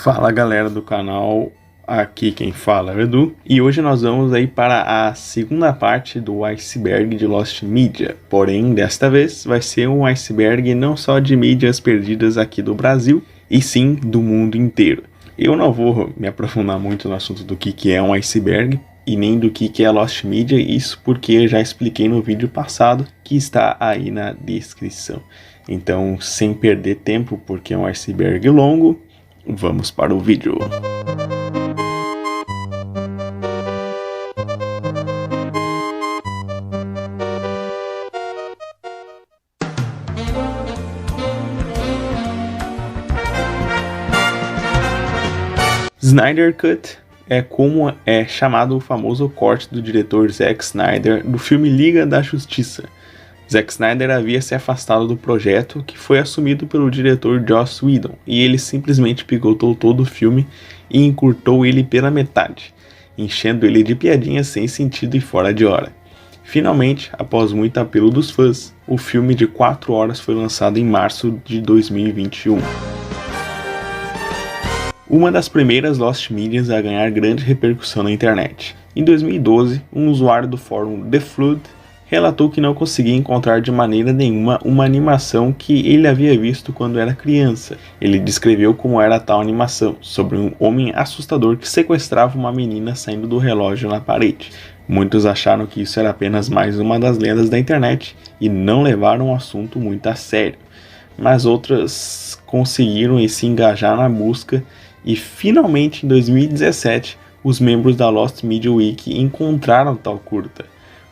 Fala galera do canal, aqui quem fala é o Edu e hoje nós vamos aí para a segunda parte do iceberg de Lost Media. Porém, desta vez vai ser um iceberg não só de mídias perdidas aqui do Brasil, e sim do mundo inteiro. Eu não vou me aprofundar muito no assunto do que é um iceberg e nem do que é Lost Media, isso porque eu já expliquei no vídeo passado que está aí na descrição. Então, sem perder tempo, porque é um iceberg longo, vamos para o vídeo. Snyder Cut é como é chamado o famoso corte do diretor Zack Snyder do filme Liga da Justiça. Zack Snyder havia se afastado do projeto, que foi assumido pelo diretor Joss Whedon, e ele simplesmente picotou todo o filme e encurtou ele pela metade, enchendo ele de piadinhas sem sentido e fora de hora. Finalmente, após muito apelo dos fãs, o filme de 4 horas foi lançado em março de 2021. Uma das primeiras Lost Medias a ganhar grande repercussão na internet. Em 2012, um usuário do fórum The Flood relatou que não conseguia encontrar de maneira nenhuma uma animação que ele havia visto quando era criança. Ele descreveu como era tal animação, sobre um homem assustador que sequestrava uma menina saindo do relógio na parede. Muitos acharam que isso era apenas mais uma das lendas da internet e não levaram o assunto muito a sério. Mas outras conseguiram se engajar na busca e finalmente em 2017 os membros da Lost Media Wiki encontraram tal curta.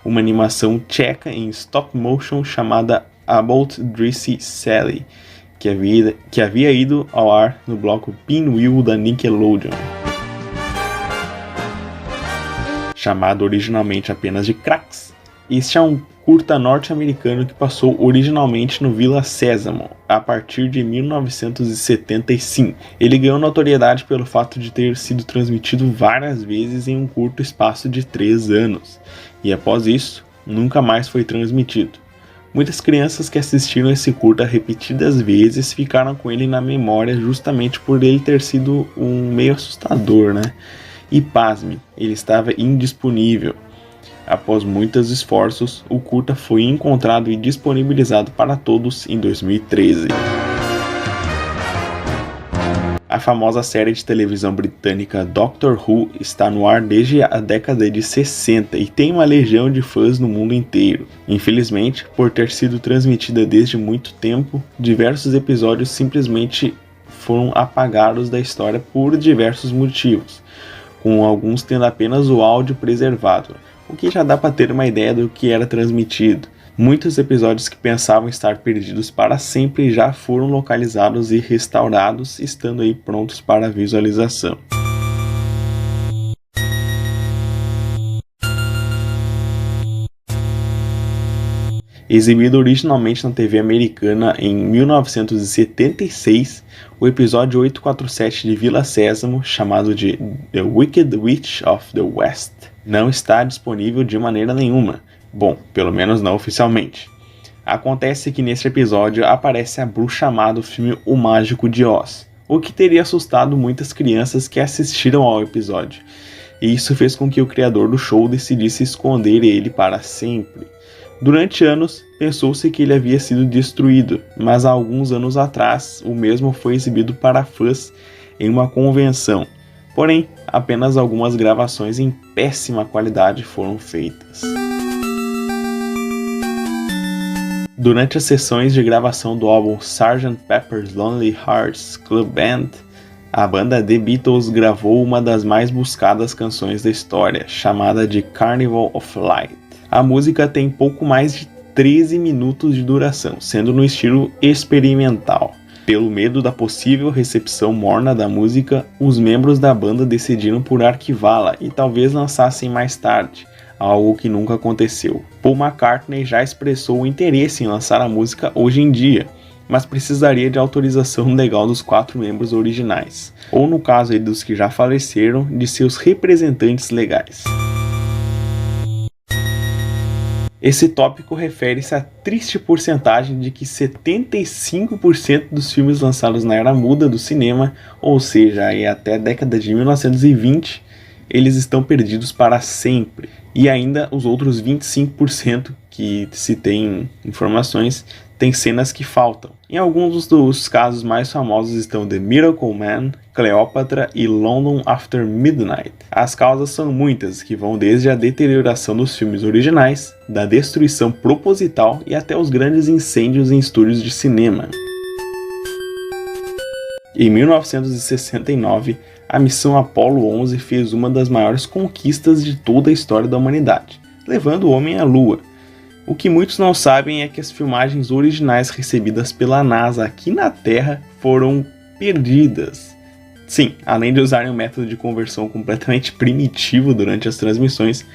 Uma animação tcheca em stop motion chamada About Dressy Sally, que havia ido ao ar no bloco Pinwheel da Nickelodeon. Chamado originalmente apenas de Cracks, este é um curta norte-americano que passou originalmente no Villa Sésamo, a partir de 1975. Ele ganhou notoriedade pelo fato de ter sido transmitido várias vezes em um curto espaço de 3 anos, e após isso, nunca mais foi transmitido. Muitas crianças que assistiram esse curta repetidas vezes ficaram com ele na memória justamente por ele ter sido um meio assustador, né? E pasme, ele estava indisponível. Após muitos esforços, o curta foi encontrado e disponibilizado para todos em 2013. A famosa série de televisão britânica Doctor Who está no ar desde a década de 60 e tem uma legião de fãs no mundo inteiro. Infelizmente, por ter sido transmitida desde muito tempo, diversos episódios simplesmente foram apagados da história por diversos motivos, com alguns tendo apenas o áudio preservado, o que já dá para ter uma ideia do que era transmitido. Muitos episódios que pensavam estar perdidos para sempre já foram localizados e restaurados, estando aí prontos para visualização. Exibido originalmente na TV americana em 1976, o episódio 847 de Villa Sésamo, chamado de The Wicked Witch of the West, não está disponível de maneira nenhuma. Bom, pelo menos não oficialmente. Acontece que neste episódio aparece a bruxa má do filme O Mágico de Oz, o que teria assustado muitas crianças que assistiram ao episódio, e isso fez com que o criador do show decidisse esconder ele para sempre. Durante anos, pensou-se que ele havia sido destruído, mas há alguns anos atrás, o mesmo foi exibido para fãs em uma convenção. Porém, apenas algumas gravações em péssima qualidade foram feitas. Durante as sessões de gravação do álbum Sgt. Pepper's Lonely Hearts Club Band, a banda The Beatles gravou uma das mais buscadas canções da história, chamada de Carnival of Light. A música tem pouco mais de 13 minutos de duração, sendo no estilo experimental. Pelo medo da possível recepção morna da música, os membros da banda decidiram por arquivá-la e talvez lançassem mais tarde, algo que nunca aconteceu. Paul McCartney já expressou o interesse em lançar a música hoje em dia, mas precisaria de autorização legal dos 4 membros originais, ou no caso aí dos que já faleceram, de seus representantes legais. Esse tópico refere-se à triste porcentagem de que 75% dos filmes lançados na era muda do cinema, ou seja, aí até a década de 1920, eles estão perdidos para sempre. E ainda os outros 25% que se tem informações, tem cenas que faltam. Em alguns dos casos mais famosos estão The Miracle Man, Cleópatra e London After Midnight. As causas são muitas, que vão desde a deterioração dos filmes originais, da destruição proposital e até os grandes incêndios em estúdios de cinema. Em 1969, a missão Apollo 11 fez uma das maiores conquistas de toda a história da humanidade, levando o homem à Lua. O que muitos não sabem é que as filmagens originais recebidas pela NASA aqui na Terra foram perdidas. Sim, além de usarem um método de conversão completamente primitivo durante as transmissões,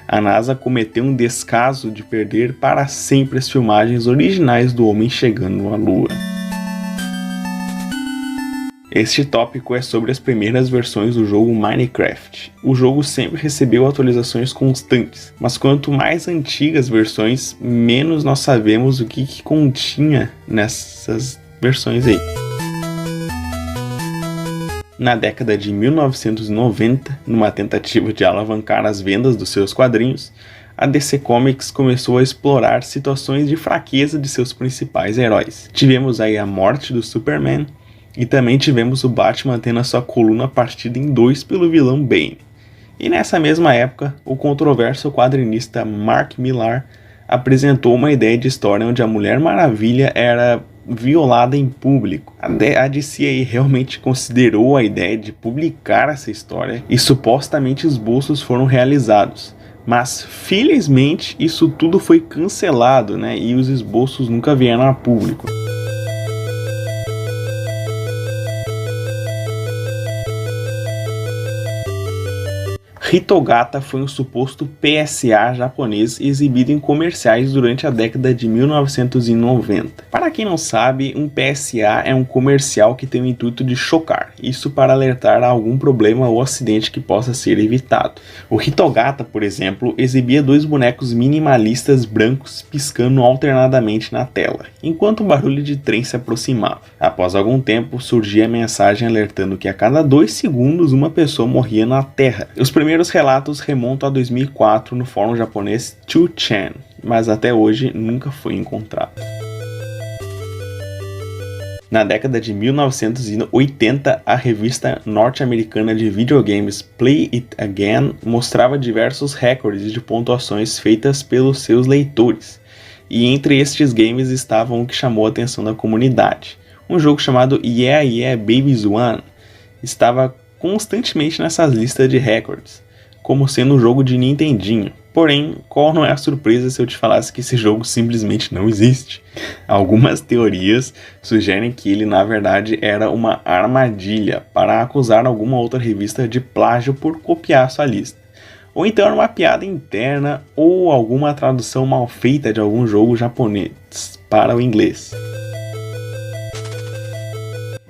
a NASA cometeu um descaso de perder para sempre as filmagens originais do homem chegando à Lua. Este tópico é sobre as primeiras versões do jogo Minecraft. O jogo sempre recebeu atualizações constantes, mas quanto mais antigas as versões, menos nós sabemos o que continha nessas versões aí. Na década de 1990, numa tentativa de alavancar as vendas dos seus quadrinhos, a DC Comics começou a explorar situações de fraqueza de seus principais heróis. Tivemos aí a morte do Superman, e também tivemos o Batman tendo a sua coluna partida em dois pelo vilão Bane. E nessa mesma época, o controverso quadrinista Mark Millar apresentou uma ideia de história onde a Mulher Maravilha era violada em público. A DC aí realmente considerou a ideia de publicar essa história e supostamente esboços foram realizados. Mas felizmente isso tudo foi cancelado, né? E os esboços nunca vieram a público. Hitogata foi um suposto PSA japonês exibido em comerciais durante a década de 1990. Para quem não sabe, um PSA é um comercial que tem o intuito de chocar, isso para alertar a algum problema ou acidente que possa ser evitado. O Hitogata, por exemplo, exibia dois bonecos minimalistas brancos piscando alternadamente na tela, enquanto um barulho de trem se aproximava. Após algum tempo, surgia a mensagem alertando que a cada 2 segundos uma pessoa morria na Terra. Os primeiros relatos remontam a 2004 no fórum japonês 2chan, mas até hoje nunca foi encontrado. Na década de 1980, a revista norte-americana de videogames Play It Again mostrava diversos recordes de pontuações feitas pelos seus leitores, e entre estes games estavam o que chamou a atenção da comunidade. Um jogo chamado Yeah Yeah Babies 1 estava constantemente nessas listas de recordes, como sendo um jogo de Nintendinho. Porém, qual não é a surpresa se eu te falasse que esse jogo simplesmente não existe? Algumas teorias sugerem que ele na verdade era uma armadilha para acusar alguma outra revista de plágio por copiar sua lista. Ou então era uma piada interna ou alguma tradução mal feita de algum jogo japonês para o inglês.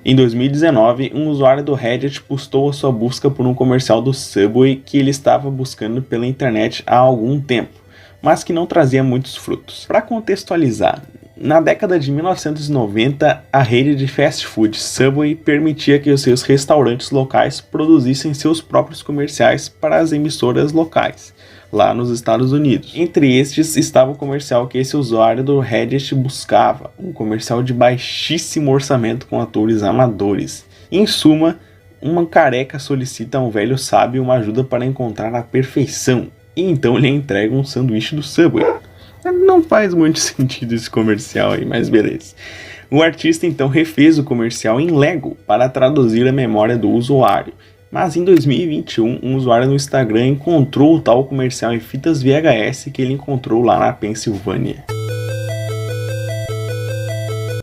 Em 2019, um usuário do Reddit postou a sua busca por um comercial do Subway que ele estava buscando pela internet há algum tempo, mas que não trazia muitos frutos. Para contextualizar, na década de 1990, a rede de fast food Subway permitia que os seus restaurantes locais produzissem seus próprios comerciais para as emissoras locais, lá nos Estados Unidos. Entre estes estava o comercial que esse usuário do Reddit buscava, um comercial de baixíssimo orçamento com atores amadores. Em suma, uma careca solicita a um velho sábio uma ajuda para encontrar a perfeição, e então lhe entrega um sanduíche do Subway. Não faz muito sentido esse comercial aí, mas beleza. O artista então refez o comercial em Lego para traduzir a memória do usuário. Mas em 2021, um usuário no Instagram encontrou o tal comercial em fitas VHS que ele encontrou lá na Pensilvânia.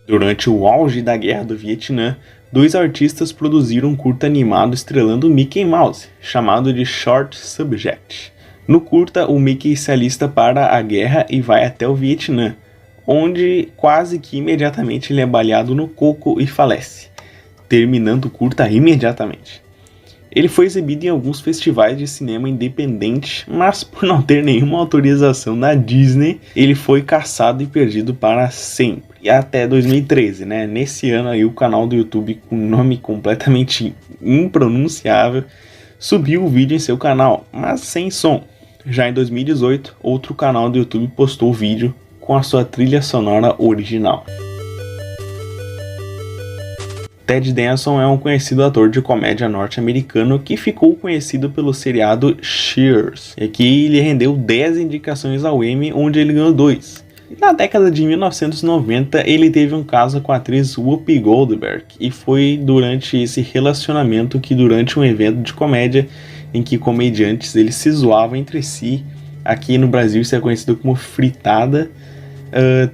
Durante o auge da Guerra do Vietnã, 2 artistas produziram um curta animado estrelando Mickey Mouse, chamado de Short Subject. No curta, o Mickey se alista para a guerra e vai até o Vietnã, onde quase que imediatamente ele é baleado no coco e falece, terminando o curta imediatamente. Ele foi exibido em alguns festivais de cinema independente, mas por não ter nenhuma autorização da Disney, ele foi caçado e perdido para sempre. E até 2013, né? Nesse ano aí o canal do YouTube com nome completamente impronunciável subiu o vídeo em seu canal, mas sem som. Já em 2018, outro canal do YouTube postou o vídeo com a sua trilha sonora original. Ted Danson é um conhecido ator de comédia norte-americano que ficou conhecido pelo seriado Cheers, e que lhe rendeu 10 indicações ao Emmy, onde ele ganhou 2. Na década de 1990, ele teve um caso com a atriz Whoopi Goldberg, e foi durante esse relacionamento que, durante um evento de comédia em que comediantes eles se zoavam entre si, aqui no Brasil isso é conhecido como fritada,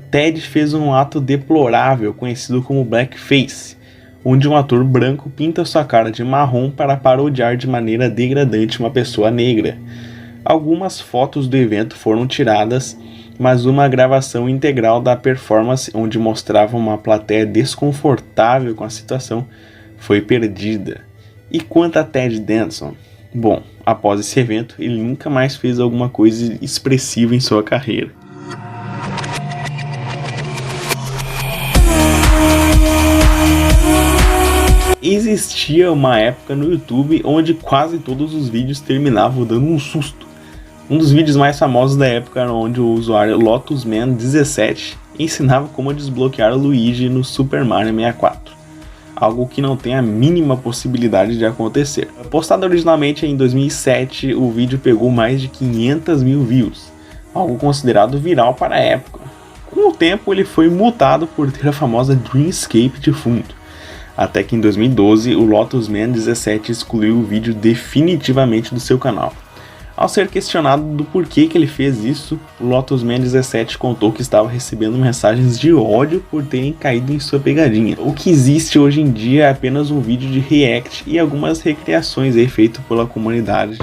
Ted fez um ato deplorável conhecido como blackface, onde um ator branco pinta sua cara de marrom para parodiar de maneira degradante uma pessoa negra. Algumas fotos do evento foram tiradas, mas uma gravação integral da performance, onde mostrava uma plateia desconfortável com a situação, foi perdida. E quanto a Ted Danson? Bom, após esse evento, ele nunca mais fez alguma coisa expressiva em sua carreira. Existia uma época no YouTube onde quase todos os vídeos terminavam dando um susto. Um dos vídeos mais famosos da época era onde o usuário LotusMan17 ensinava como desbloquear o Luigi no Super Mario 64. Algo que não tem a mínima possibilidade de acontecer. Postado originalmente em 2007, o vídeo pegou mais de 500 mil views, algo considerado viral para a época. Com o tempo ele foi multado por ter a famosa Dreamscape de fundo. Até que em 2012 o LotusMan17 excluiu o vídeo definitivamente do seu canal. Ao ser questionado do porquê que ele fez isso, o LotusMan17 contou que estava recebendo mensagens de ódio por terem caído em sua pegadinha. O que existe hoje em dia é apenas um vídeo de react e algumas recriações aí feito pela comunidade.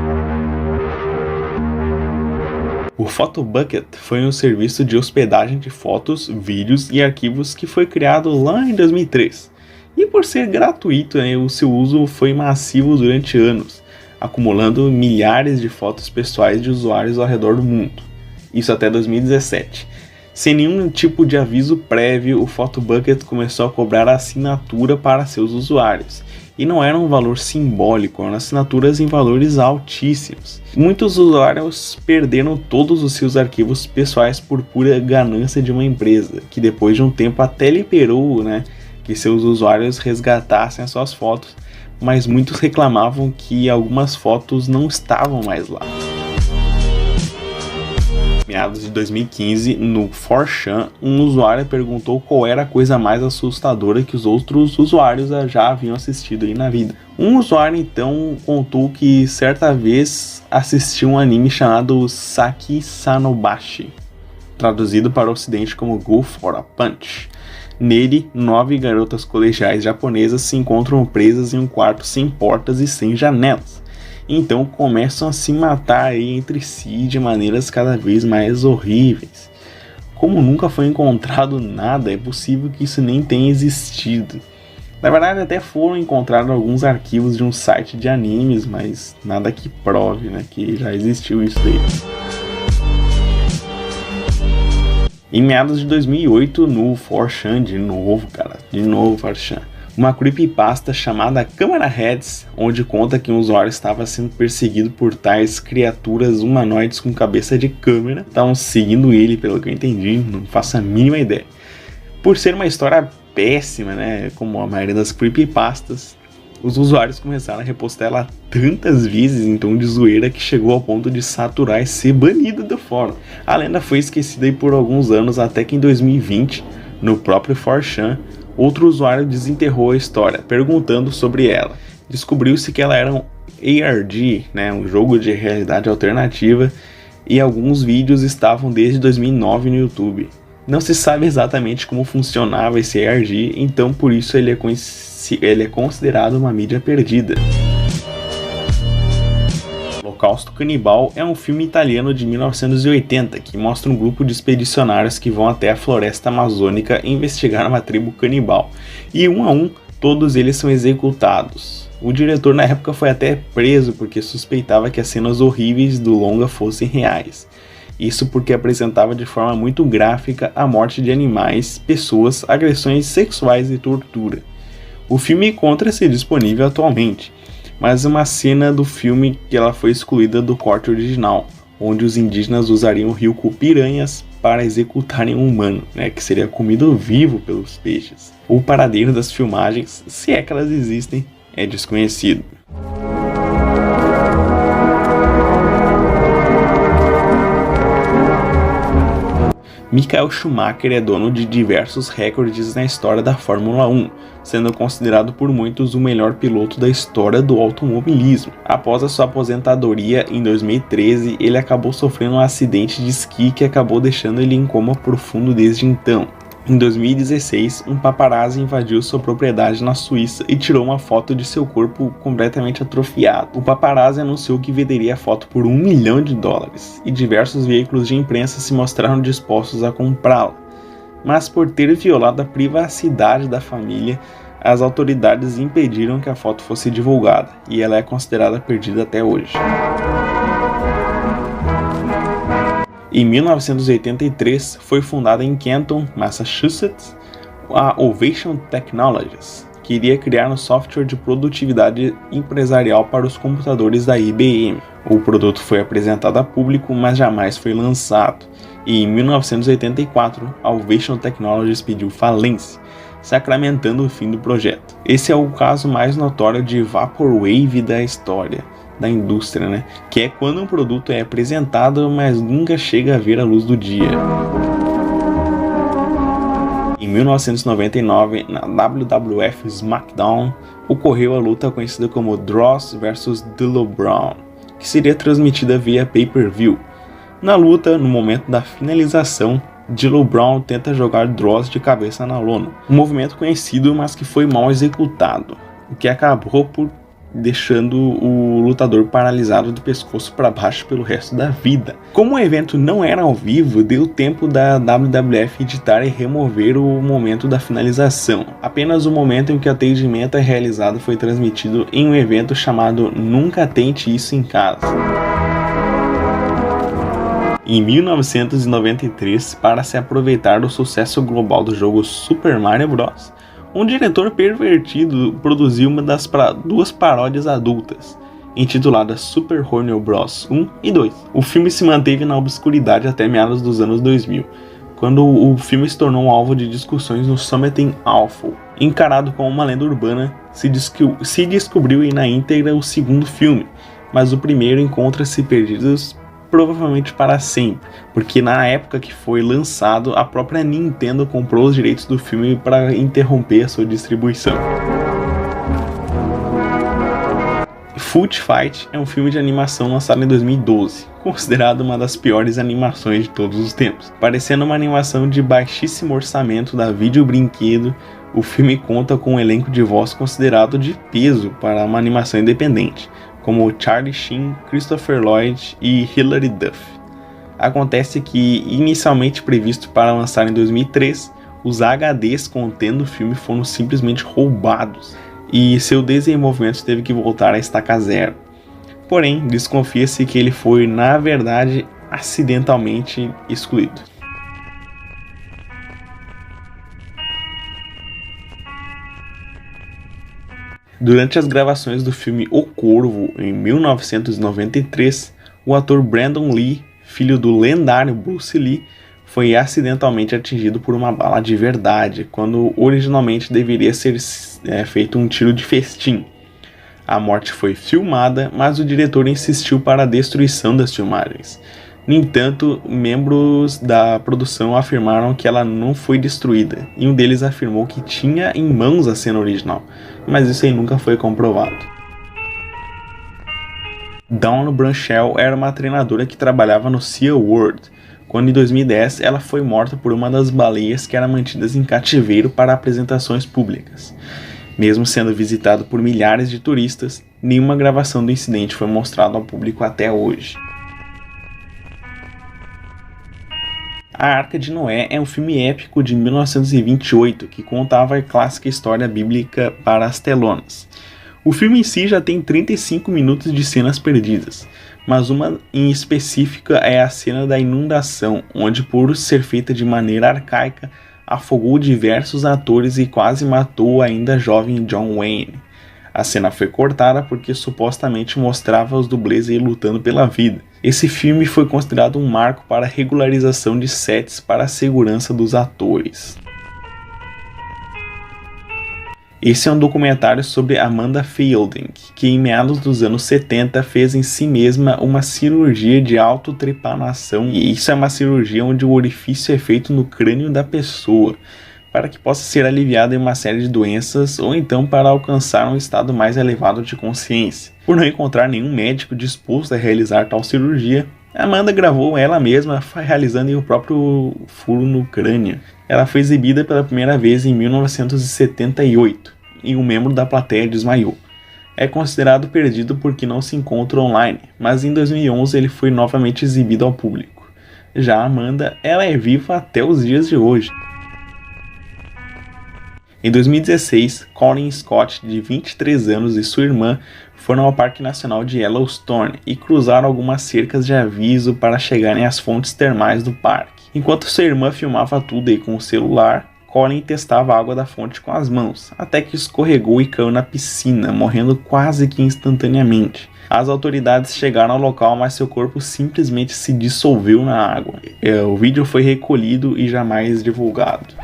O Photobucket foi um serviço de hospedagem de fotos, vídeos e arquivos que foi criado lá em 2003. E por ser gratuito, o seu uso foi massivo durante anos, acumulando milhares de fotos pessoais de usuários ao redor do mundo. Isso até 2017. Sem nenhum tipo de aviso prévio, o Photobucket começou a cobrar assinatura para seus usuários. E não era um valor simbólico, eram assinaturas em valores altíssimos. Muitos usuários perderam todos os seus arquivos pessoais por pura ganância de uma empresa, que depois de um tempo até liberou, que seus usuários resgatassem as suas fotos, mas muitos reclamavam que algumas fotos não estavam mais lá. Em meados de 2015, no 4chan, um usuário perguntou qual era a coisa mais assustadora que os outros usuários já haviam assistido aí na vida. Um usuário então contou que certa vez assistiu um anime chamado Saki Sanobashi, traduzido para o ocidente como Go for a Punch. Nele, 9 garotas colegiais japonesas se encontram presas em um quarto sem portas e sem janelas. Então começam a se matar aí entre si de maneiras cada vez mais horríveis. Como nunca foi encontrado nada, é possível que isso nem tenha existido. Na verdade, até foram encontrados alguns arquivos de um site de animes, mas nada que prove, que já existiu isso daí. Em meados de 2008, no 4chan, de novo 4chan, uma creepypasta chamada Camera Heads, onde conta que um usuário estava sendo perseguido por tais criaturas humanoides com cabeça de câmera, estavam seguindo ele, pelo que eu entendi, não faço a mínima ideia. Por ser uma história péssima, como a maioria das creepypastas, os usuários começaram a repostar ela tantas vezes em tom de zoeira que chegou ao ponto de saturar e ser banida do fórum. A lenda foi esquecida aí por alguns anos, até que em 2020, no próprio 4chan, outro usuário desenterrou a história, perguntando sobre ela. Descobriu-se que ela era um ARG, um jogo de realidade alternativa, e alguns vídeos estavam desde 2009 no YouTube. Não se sabe exatamente como funcionava esse ARG, então por isso ele é considerado uma mídia perdida. Holocausto Canibal é um filme italiano de 1980 que mostra um grupo de expedicionários que vão até a floresta amazônica investigar uma tribo canibal e um a um todos eles são executados. O diretor na época foi até preso porque suspeitava que as cenas horríveis do longa fossem reais. Isso porque apresentava de forma muito gráfica a morte de animais, pessoas, agressões sexuais e tortura. O filme encontra-se disponível atualmente, mas uma cena do filme que ela foi excluída do corte original, onde os indígenas usariam o rio piranhas para executarem um humano, que seria comido vivo pelos peixes. O paradeiro das filmagens, se é que elas existem, é desconhecido. Michael Schumacher é dono de diversos recordes na história da Fórmula 1, sendo considerado por muitos o melhor piloto da história do automobilismo. Após a sua aposentadoria em 2013, ele acabou sofrendo um acidente de esqui que acabou deixando ele em coma profundo desde então. Em 2016, um paparazzi invadiu sua propriedade na Suíça e tirou uma foto de seu corpo completamente atrofiado. O paparazzi anunciou que venderia a foto por $1 milhão e diversos veículos de imprensa se mostraram dispostos a comprá-la. Mas por ter violado a privacidade da família, as autoridades impediram que a foto fosse divulgada e ela é considerada perdida até hoje. Em 1983, foi fundada em Canton, Massachusetts, a Ovation Technologies, que iria criar um software de produtividade empresarial para os computadores da IBM. O produto foi apresentado a público, mas jamais foi lançado. E em 1984, a Ovation Technologies pediu falência, sacramentando o fim do projeto. Esse é o caso mais notório de Vaporwave da história da indústria, que é quando um produto é apresentado, mas nunca chega a ver a luz do dia. Em 1999, na WWF SmackDown, ocorreu a luta conhecida como Droz vs D'Lo Brown, que seria transmitida via pay-per-view. Na luta, no momento da finalização, D'Lo Brown tenta jogar Droz de cabeça na lona, um movimento conhecido, mas que foi mal executado, o que acabou por deixando o lutador paralisado do pescoço para baixo pelo resto da vida. Como o evento não era ao vivo, deu tempo da WWF editar e remover o momento da finalização. Apenas o momento em que o atendimento é realizado foi transmitido em um evento chamado Nunca Tente Isso em Casa. Em 1993, para se aproveitar do sucesso global do jogo Super Mario Bros., um diretor pervertido produziu uma das duas paródias adultas, intituladas Super Mario Bros. 1 e 2. O filme se manteve na obscuridade até meados dos anos 2000, quando o filme se tornou um alvo de discussões no Something Awful. Encarado como uma lenda urbana, se descobriu na íntegra o segundo filme, mas o primeiro encontra-se perdidos provavelmente para sempre, porque na época que foi lançado, a própria Nintendo comprou os direitos do filme para interromper a sua distribuição. Foot Fight é um filme de animação lançado em 2012, considerado uma das piores animações de todos os tempos. Parecendo uma animação de baixíssimo orçamento da Vídeo Brinquedo, o filme conta com um elenco de voz considerado de peso para uma animação independente, como Charlie Sheen, Christopher Lloyd e Hilary Duff. Acontece que, inicialmente previsto para lançar em 2003, os HDs contendo o filme foram simplesmente roubados e seu desenvolvimento teve que voltar a estaca zero. Porém, desconfia-se que ele foi, na verdade, acidentalmente excluído. Durante as gravações do filme O Corvo, em 1993, o ator Brandon Lee, filho do lendário Bruce Lee, foi acidentalmente atingido por uma bala de verdade, quando originalmente deveria ser feito um tiro de festim. A morte foi filmada, mas o diretor insistiu para a destruição das filmagens. No entanto, membros da produção afirmaram que ela não foi destruída, e um deles afirmou que tinha em mãos a cena original, mas isso aí nunca foi comprovado. Dawn Branchell era uma treinadora que trabalhava no SeaWorld, quando em 2010 ela foi morta por uma das baleias que eram mantidas em cativeiro para apresentações públicas. Mesmo sendo visitado por milhares de turistas, nenhuma gravação do incidente foi mostrada ao público até hoje. A Arca de Noé é um filme épico de 1928 que contava a clássica história bíblica para as telonas. O filme em si já tem 35 minutos de cenas perdidas, mas uma em específica é a cena da inundação, onde, por ser feita de maneira arcaica, afogou diversos atores e quase matou o ainda jovem John Wayne. A cena foi cortada porque supostamente mostrava os dublês aí lutando pela vida. Esse filme foi considerado um marco para a regularização de sets para a segurança dos atores. Esse é um documentário sobre Amanda Fielding, que em meados dos anos 70 fez em si mesma uma cirurgia de autotrepanação, e isso é uma cirurgia onde o orifício é feito no crânio da pessoa, para que possa ser aliviada em uma série de doenças ou então para alcançar um estado mais elevado de consciência. Por não encontrar nenhum médico disposto a realizar tal cirurgia, Amanda gravou ela mesma realizando o próprio furo no crânio. Ela foi exibida pela primeira vez em 1978 e um membro da plateia desmaiou. É considerado perdido porque não se encontra online, mas em 2011 ele foi novamente exibido ao público. Já Amanda, ela é viva até os dias de hoje. Em 2016, Colin Scott, de 23 anos, e sua irmã foram ao Parque Nacional de Yellowstone e cruzaram algumas cercas de aviso para chegarem às fontes termais do parque. Enquanto sua irmã filmava tudo aí com o celular, Colin testava a água da fonte com as mãos, até que escorregou e caiu na piscina, morrendo quase que instantaneamente. As autoridades chegaram ao local, mas seu corpo simplesmente se dissolveu na água. O vídeo foi recolhido e jamais divulgado.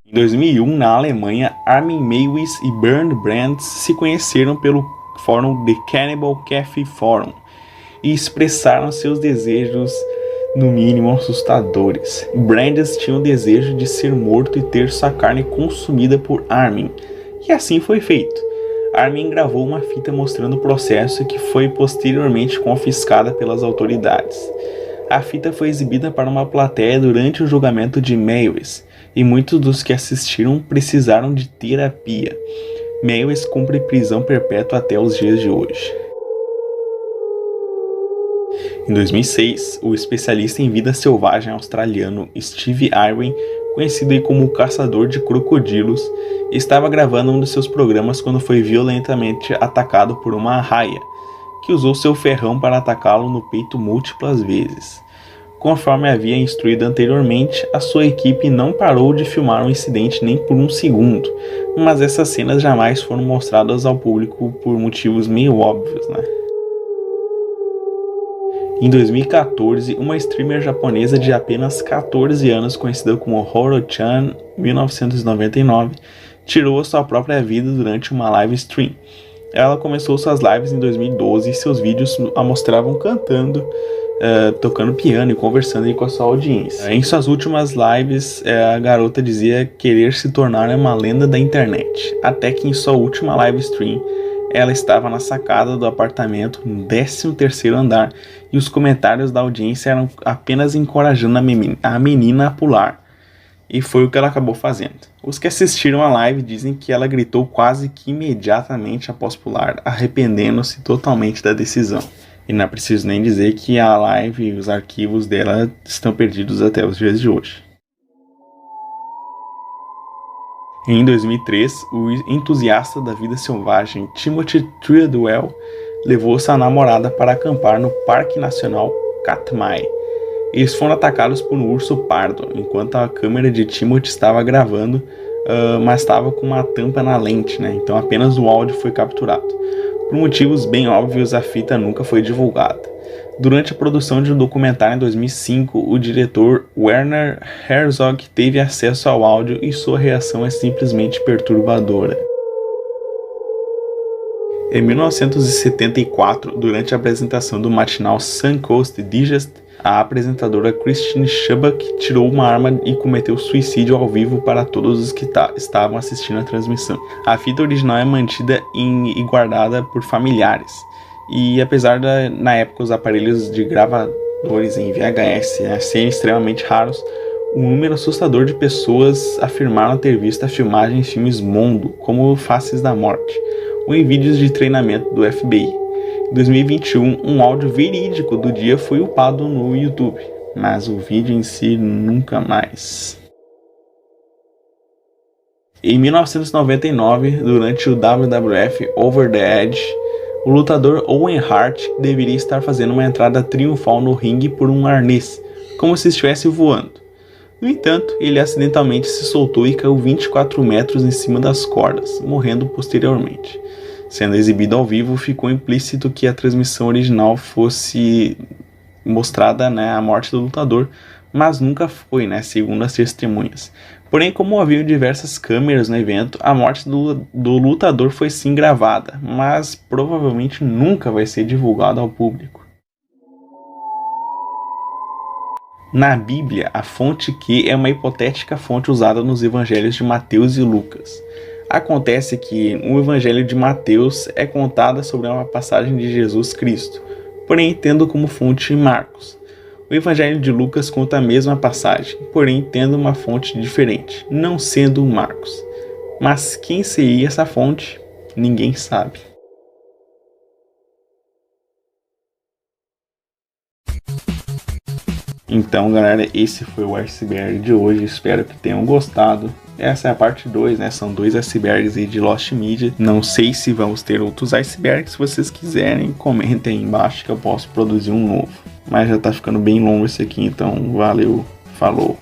Em 2001, na Alemanha, Armin Meiwes e Bernd Brandes se conheceram pelo fórum The Cannibal Cafe Forum e expressaram seus desejos, no mínimo assustadores. Brandes tinha o desejo de ser morto e ter sua carne consumida por Armin, e assim foi feito. Armin gravou uma fita mostrando o processo que foi posteriormente confiscada pelas autoridades. A fita foi exibida para uma plateia durante o julgamento de Meiwes, e muitos dos que assistiram precisaram de terapia. Meiwes cumpre prisão perpétua até os dias de hoje. Em 2006, o especialista em vida selvagem australiano Steve Irwin, conhecido como o caçador de crocodilos, estava gravando um de seus programas quando foi violentamente atacado por uma arraia, que usou seu ferrão para atacá-lo no peito múltiplas vezes. Conforme havia instruído anteriormente, a sua equipe não parou de filmar o incidente nem por um segundo, mas essas cenas jamais foram mostradas ao público por motivos meio óbvios, né? Em 2014, uma streamer japonesa de apenas 14 anos, conhecida como Horo-chan 1999, tirou sua própria vida durante uma live stream. Ela começou suas lives em 2012 e seus vídeos a mostravam cantando, tocando piano e conversando aí com a sua audiência. Em suas últimas lives, a garota dizia querer se tornar uma lenda da internet, até que em sua última live stream, ela estava na sacada do apartamento no 13º andar e os comentários da audiência eram apenas encorajando a menina a pular. E foi o que ela acabou fazendo. Os que assistiram a live dizem que ela gritou quase que imediatamente após pular, arrependendo-se totalmente da decisão. E não é preciso nem dizer que a live e os arquivos dela estão perdidos até os dias de hoje. Em 2003, o entusiasta da vida selvagem Timothy Treadwell levou sua namorada para acampar no Parque Nacional Katmai. Eles foram atacados por um urso pardo, enquanto a câmera de Timothy estava gravando, mas estava com uma tampa na lente, né? Então apenas o áudio foi capturado. Por motivos bem óbvios, a fita nunca foi divulgada. Durante a produção de um documentário em 2005, o diretor Werner Herzog teve acesso ao áudio e sua reação é simplesmente perturbadora. Em 1974, durante a apresentação do matinal Suncoast Digest, a apresentadora Christine Schuback tirou uma arma e cometeu suicídio ao vivo para todos os que estavam assistindo a transmissão. A fita original é mantida e guardada por familiares. E apesar na época os aparelhos de gravadores em VHS serem extremamente raros, um número assustador de pessoas afirmaram ter visto a filmagem em filmes Mondo, como Faces da Morte, ou em vídeos de treinamento do FBI. Em 2021, um áudio verídico do dia foi upado no YouTube, mas o vídeo em si nunca mais. Em 1999, durante o WWF Over the Edge, o lutador Owen Hart deveria estar fazendo uma entrada triunfal no ringue por um arnês, como se estivesse voando. No entanto, ele acidentalmente se soltou e caiu 24 metros em cima das cordas, morrendo posteriormente. Sendo exibido ao vivo, ficou implícito que a transmissão original fosse mostrada, a morte do lutador, mas nunca foi, segundo as testemunhas. Porém, como havia diversas câmeras no evento, a morte do lutador foi sim gravada, mas provavelmente nunca vai ser divulgada ao público. Na Bíblia, a fonte Q é uma hipotética fonte usada nos evangelhos de Mateus e Lucas. Acontece que no evangelho de Mateus é contada sobre uma passagem de Jesus Cristo, porém tendo como fonte Marcos. O evangelho de Lucas conta a mesma passagem, porém tendo uma fonte diferente, não sendo Marcos. Mas quem seria essa fonte? Ninguém sabe. Então, galera, esse foi o iceberg de hoje, espero que tenham gostado. Essa é a parte 2, São 2 icebergs aí de Lost Media. Não sei se vamos ter outros icebergs, se vocês quiserem, comentem aí embaixo que eu posso produzir um novo. Mas já tá ficando bem longo esse aqui, então valeu, falou.